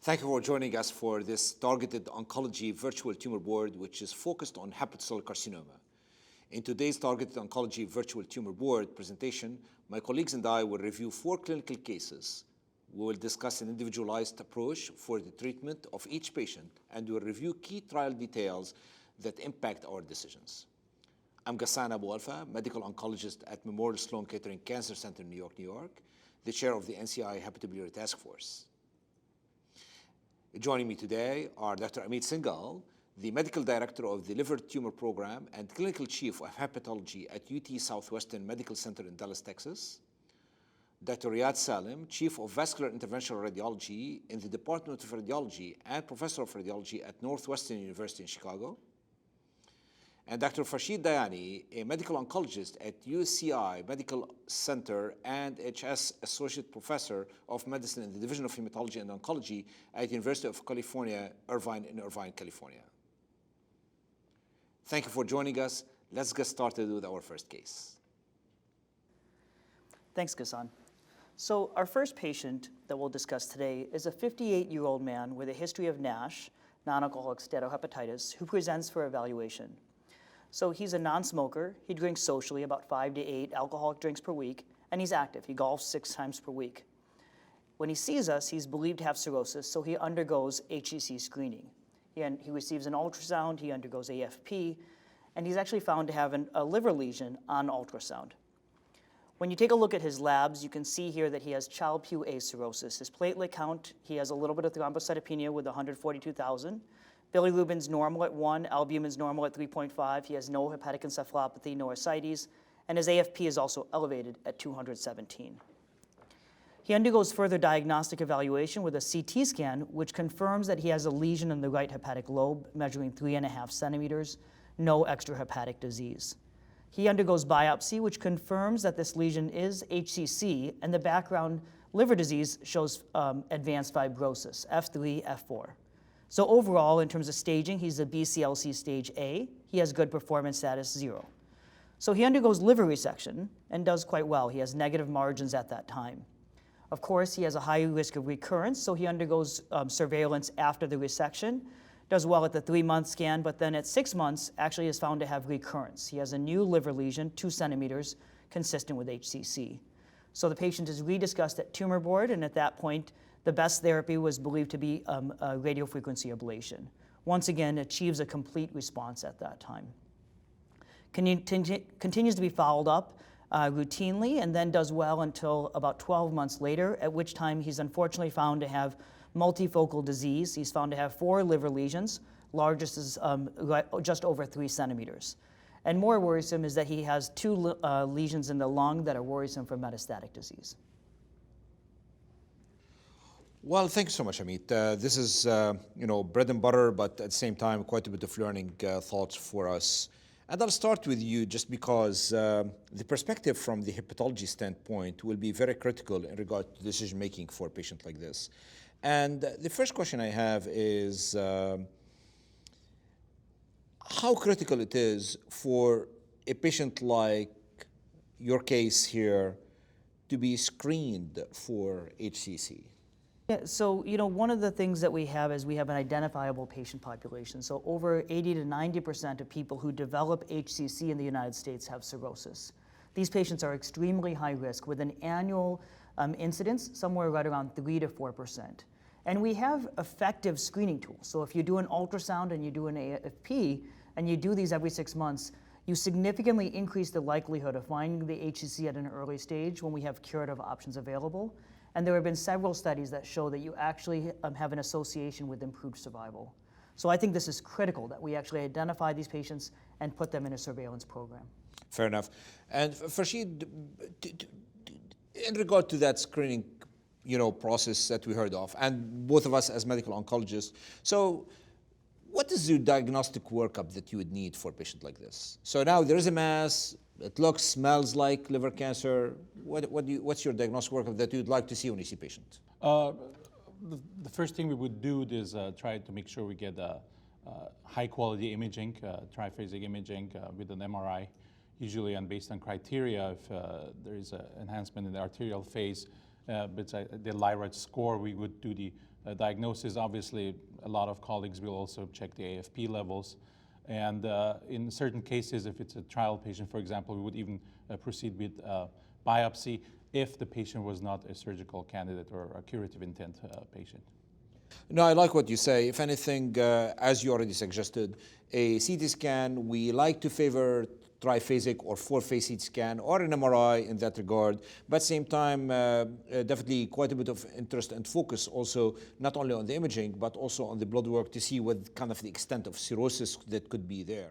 Thank you for joining us for this targeted oncology virtual tumor board, which is focused on hepatocellular carcinoma. In today's targeted oncology virtual tumor board presentation, my colleagues and I will review 4 clinical cases. We will discuss an individualized approach for the treatment of each patient, and we will review key trial details that impact our decisions. I'm Ghassan Abou-Alfa, medical oncologist at Memorial Sloan Kettering Cancer Center in New York, New York, the chair of the NCI Hepatobiliary Task Force. Joining me today are Dr. Amit Singal, the medical director of the liver tumor program and clinical chief of hepatology at UT Southwestern Medical Center in Dallas, Texas. Dr. Riyad Salim, chief of vascular interventional radiology in the Department of Radiology and professor of radiology at Northwestern University in Chicago. And Dr. Farshid Dayyani, a medical oncologist at UCI Medical Center and HS Associate Professor of Medicine in the Division of Hematology and Oncology at University of California, Irvine in Irvine, California. Thank you for joining us. Let's get started with our first case. Thanks, Ghassan. So our first patient that we'll discuss today is a 58-year-old man with a history of NASH, non-alcoholic steatohepatitis, who presents for evaluation. So he's a non-smoker. He drinks socially about 5 to 8 alcoholic drinks per week, and he's active. He golfs 6 times per week. When he sees us, he's believed to have cirrhosis, so he undergoes HCC screening. He receives an ultrasound, he undergoes AFP, and he's actually found to have a liver lesion on ultrasound. When you take a look at his labs, you can see here that he has Child-Pugh A cirrhosis. His platelet count, he has a little bit of thrombocytopenia with 142,000. Bilirubin's normal at 1, albumin's normal at 3.5. He has no hepatic encephalopathy, no ascites, and his AFP is also elevated at 217. He undergoes further diagnostic evaluation with a CT scan, which confirms that he has a lesion in the right hepatic lobe measuring 3.5 centimeters, no extrahepatic disease. He undergoes biopsy, which confirms that this lesion is HCC, and the background liver disease shows advanced fibrosis, F3, F4. So overall, in terms of staging, he's a BCLC stage A. He has good performance status 0. So he undergoes liver resection and does quite well. He has negative margins at that time. Of course, he has a high risk of recurrence, so he undergoes surveillance after the resection, does well at the 3-month scan, but then at 6 months actually is found to have recurrence. He has a new liver lesion, 2 centimeters, consistent with HCC. So the patient is rediscussed at tumor board, and at that point, the best therapy was believed to be radiofrequency ablation. Once again, achieves a complete response at that time. Continues to be followed up routinely and then does well until about 12 months later, at which time he's unfortunately found to have multifocal disease. He's found to have 4 liver lesions, largest is just over 3 centimeters. And more worrisome is that he has 2 lesions in the lung that are worrisome for metastatic disease. Well, thank you so much, Amit. This is, bread and butter, but at the same time, quite a bit of learning thoughts for us. And I'll start with you just because the perspective from the hepatology standpoint will be very critical in regard to decision-making for a patient like this. And the first question I have is how critical it is for a patient like your case here to be screened for HCC? Yeah, so one of the things that we have is we have an identifiable patient population. So over 80 to 90% of people who develop HCC in the United States have cirrhosis. These patients are extremely high risk with an annual incidence somewhere right around 3 to 4%. And we have effective screening tools. So if you do an ultrasound and you do an AFP and you do these every 6 months, you significantly increase the likelihood of finding the HCC at an early stage when we have curative options available. And there have been several studies that show that you actually have an association with improved survival. So I think this is critical that we actually identify these patients and put them in a surveillance program. Fair enough. And Farshid, in regard to that screening, process that we heard of, and both of us as medical oncologists, so what is your diagnostic workup that you would need for a patient like this? So now there is a mass. It looks, smells like liver cancer. What's your diagnostic workup that you'd like to see when you see a patient? The first thing we would do is try to make sure we get high-quality imaging, triphasic imaging with an MRI, usually and based on criteria. If there is an enhancement in the arterial phase, but the LIRAD score, we would do the diagnosis, obviously, a lot of colleagues will also check the AFP levels. And in certain cases, if it's a trial patient, for example, we would even proceed with biopsy if the patient was not a surgical candidate or a curative intent patient. No, I like what you say. If anything, as you already suggested, a CT scan, we like to favor triphasic or four-phase CT scan or an MRI in that regard. But at the same time, definitely quite a bit of interest and focus also not only on the imaging, but also on the blood work to see what kind of the extent of cirrhosis that could be there.